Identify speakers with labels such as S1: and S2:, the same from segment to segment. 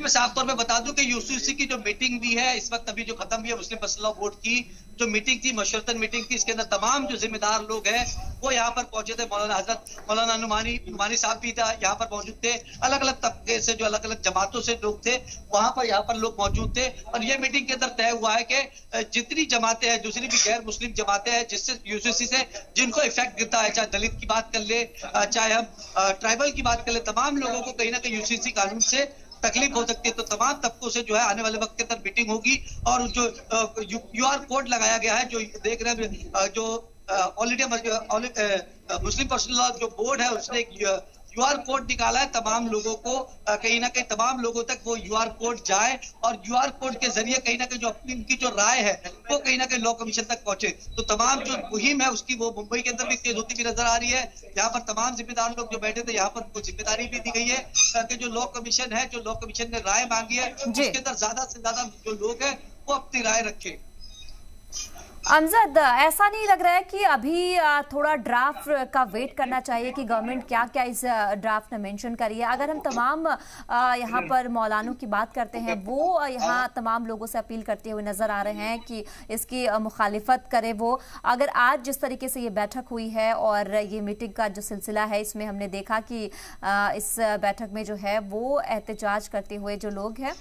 S1: मैं साफ तौर पे बता दूं कि यूसीसी की जो मीटिंग भी है इस वक्त, अभी जो खत्म हुई है, मुस्लिम पर्सनल लॉ बोर्ड की जो मीटिंग थी, मशवरतन मीटिंग थी, इसके अंदर तमाम जो जिम्मेदार लोग हैं वो यहाँ पर पहुंचे थे। मौलाना हजरत मौलाना नुमानी साहब भी यहाँ पर मौजूद थे। अलग अलग तबके से, जो अलग अलग जमातों से लोग थे वहां पर, यहाँ पर लोग मौजूद थे। और ये मीटिंग के अंदर तय हुआ है कि जितनी जमातें हैं, दूसरी भी गैर मुस्लिम जमातें हैं जिससे यूसीसी से जिनको इफेक्ट गिरता है, चाहे दलित की बात कर ले, चाहे हम ट्राइबल की बात कर ले, तमाम लोगों को कहीं ना कहीं यूसीसी कानून से तकलीफ हो सकती है। तो तमाम तबकों से जो है आने वाले वक्त के अंदर मीटिंग होगी। और जो क्यूआर कोड लगाया गया है, जो देख रहे हैं, जो all India Muslim personal law जो बोर्ड है उसने एक यूआर कोड निकाला है तमाम लोगों को, कहीं ना कहीं तमाम लोगों तक वो यूआर कोड जाए और यूआर कोड के जरिए कहीं ना कहीं जो अपनी उनकी जो राय है वो कहीं ना कहीं लॉ कमीशन तक पहुंचे। तो तमाम जो मुहिम है उसकी वो मुंबई के अंदर भी तेज होती हुई नजर आ रही है। यहाँ पर तमाम जिम्मेदार लोग जो बैठे थे, यहाँ पर उनको जिम्मेदारी भी दी गई है कि जो लॉ कमीशन है, जो लॉ कमीशन ने राय मांगी है उसके अंदर ज्यादा से ज्यादा जो लोग हैं वो अपनी राय रखें।
S2: अमजद, ऐसा नहीं लग रहा है कि अभी थोड़ा ड्राफ्ट का वेट करना चाहिए कि गवर्नमेंट क्या क्या इस ड्राफ्ट में मेंशन करी है? अगर हम तमाम यहाँ पर मौलानों की बात करते हैं, वो यहाँ तमाम लोगों से अपील करते हुए नजर आ रहे हैं कि इसकी मुखालिफत करे। वो अगर आज जिस तरीके से ये बैठक हुई है और ये मीटिंग का जो सिलसिला है, इसमें हमने देखा कि इस बैठक में जो है वो एहतजाज करते हुए जो लोग हैं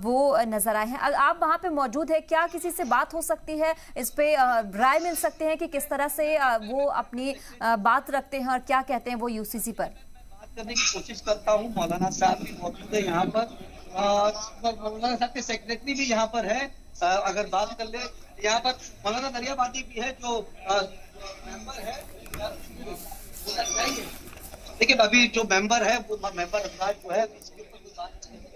S2: वो नजर आए हैं। आप वहां पे मौजूद है, क्या किसी से बात हो सकती है, इस पे राय मिल सकते हैं कि किस तरह से वो अपनी बात रखते हैं और क्या कहते हैं वो यूसीसी पर?
S1: बात करने की कोशिश करता हूं। मौलाना साहब भी मौजूद है यहाँ पर, मौलाना साहब के सेक्रेटरी भी यहाँ पर है। अगर बात कर ले, यहाँ पर मौलाना दरियाबादी भी है जो मेंबर है। देखिए अभी जो मेंबर है वो मेंबर अंदाज जो है इसके ऊपर कोई बात नहीं।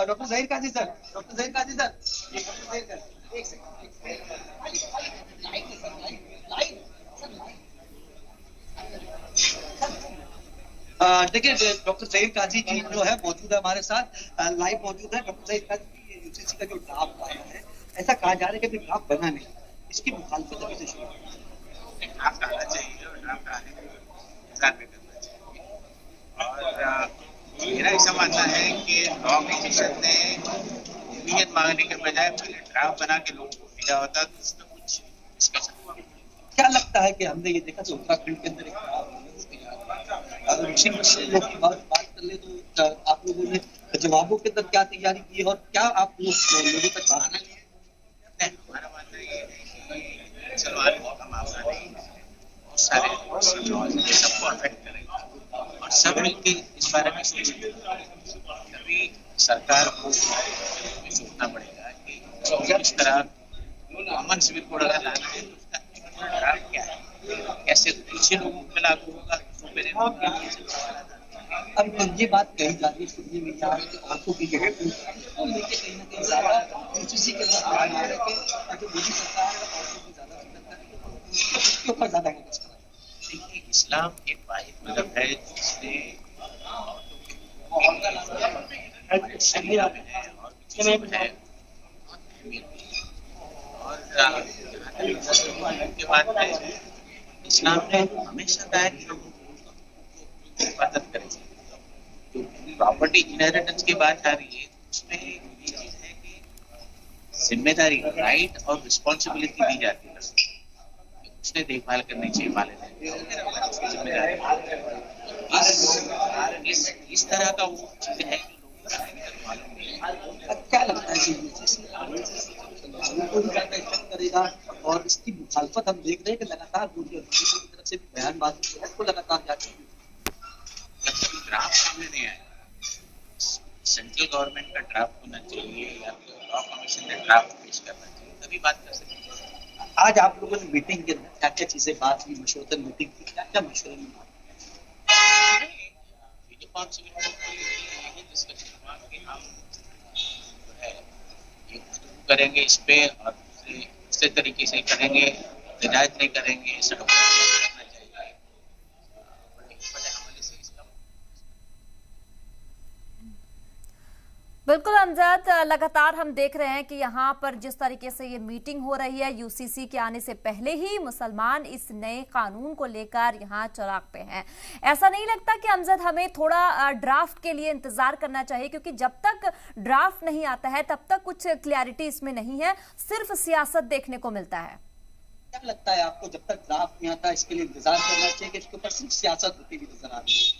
S1: डॉक्टर ज़हीर काजी सर, डॉक्टर ज़हीर काजी सर, एक सेकंड। देखिए डॉक्टर ज़हीर काजी जी जो है मौजूद है हमारे साथ, लाइव मौजूद है। डॉक्टर ज़हीर काजी जी, यूसीसी का जो ड्राफ्ट आया है, ऐसा कहा जा रहा है कि अभी ड्राफ्ट बना नहीं, इसकी मुखालफत अभी से शुरू
S3: ड्राफ्ट आना चाहिए और ड्राफ्ट आने का इंतजार भी करना चाहिए। और मेरा ऐसा मानना है कि लॉ कमीशन ने उम्मीद मांगने के बजाय पहले ड्राफ्ट बना के लोगों को भेजा होता तो इसमें कुछ डिस्कशन हुआ।
S1: क्या लगता है कि हमने ये देखा कि उत्तराखंड के अंदर एक अगर मुस्लिम लोग की बात कर ले तो आप लोगों ने जवाबों के अंदर क्या तैयारी की है और क्या आप लोगों तक बात की?
S3: हमारा मानना ये है कि सलवार का मामला नहीं, बहुत सारे सबको अफेक्ट करेगा और सब मिलकर इस बारे में सोचेंगे। तभी सरकार को सोचना पड़ेगा कि इस तरह कॉमन सिविल कोड अगर लाना है तो उसका ड्राफ्ट क्या है, कैसे पीछे लोगों पे लागू होगा,
S1: अब ये बात कही जा रही है सुनने में क्या है कि आंखों की जो तो लेके कहीं ना कहीं ज्यादा यूसीसी के अंदर ध्यान रखें ताकि मोदी सरकार आंखों की ज्यादा उसके ऊपर ज्यादा फोकस करें।
S3: देखिए इस्लाम एक वाहिद मजहब है जिसने शरिया में है और चीजों में है और के बाद में इस्लाम ने हमेशा कहा कि लोगों को हिफाजत करें। तो प्रॉपर्टी इनहेरिटेंस की बात आ रही है, उसमें ये चीज है कि जिम्मेदारी, राइट और रिस्पॉन्सिबिलिटी दी जाती है, उसने देखभाल करनी चाहिए वालिदैन की जिम्मेदारी। इस तरह का वो चीज है कि लोगों मालूम नहीं।
S1: क्या लगता है कि करेगा और इसकी मुखालफत हम देख रहे हैं कि लगातार मोदी और की तरफ से बयानबाजी को लगातार जाती है।
S3: जब तक ड्राफ्ट सामने नहीं आया, सेंट्रल गवर्नमेंट का ड्राफ्ट होना चाहिए या तो लॉ कमीशन ने ड्राफ्ट पेश करना चाहिए, तभी बात कर सकते हैं।
S1: आज आप लोगों ने मीटिंग के अंदर क्या क्या चीजें बात की, मशवरतन मीटिंग की, क्या क्या मशवरे में
S3: वीडियो कॉन्फ्रेंसिंग यही डिस्कशन हुआ कि हम जो है ये गुफ्तगू करेंगे इस पे और दूसरे तरीके से करेंगे, हिदायत नहीं करेंगे, सड़कों पर करना चाहिए।
S2: बिल्कुल अमजद, लगातार हम देख रहे हैं कि यहाँ पर जिस तरीके से ये मीटिंग हो रही है, यूसीसी के आने से पहले ही मुसलमान इस नए कानून को लेकर यहाँ चौराहे पे हैं। ऐसा नहीं लगता कि अमजद हमें थोड़ा ड्राफ्ट के लिए इंतजार करना चाहिए, क्योंकि जब तक ड्राफ्ट नहीं आता है तब तक कुछ क्लैरिटी इसमें नहीं है, सिर्फ सियासत देखने को मिलता है।
S1: क्या लगता है आपको, जब तक ड्राफ्ट नहीं आता इसके लिए इंतजार करना चाहिए कि इसके ऊपर सिर्फ सियासत होती हुई नजर आ रही है?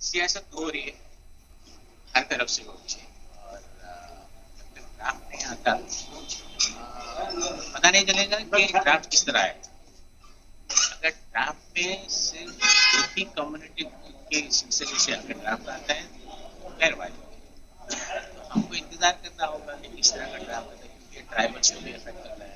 S3: सियासत हो रही है, हर तरफ से होनी चाहिए, और जब तक ड्राफ्ट नहीं आता पता नहीं चलेगा कि ड्राफ्ट किस तरह है। अगर ड्राफ्ट में सिर्फ एक ही कम्युनिटी के सिलसिले से अगर ड्राफ्ट आता है तो खैर बात है, तो हमको इंतजार करना होगा कि किस तरह का ड्राफ्ट आता है, क्योंकि ट्राइबल्स को भी अफेक्ट कर रहा है,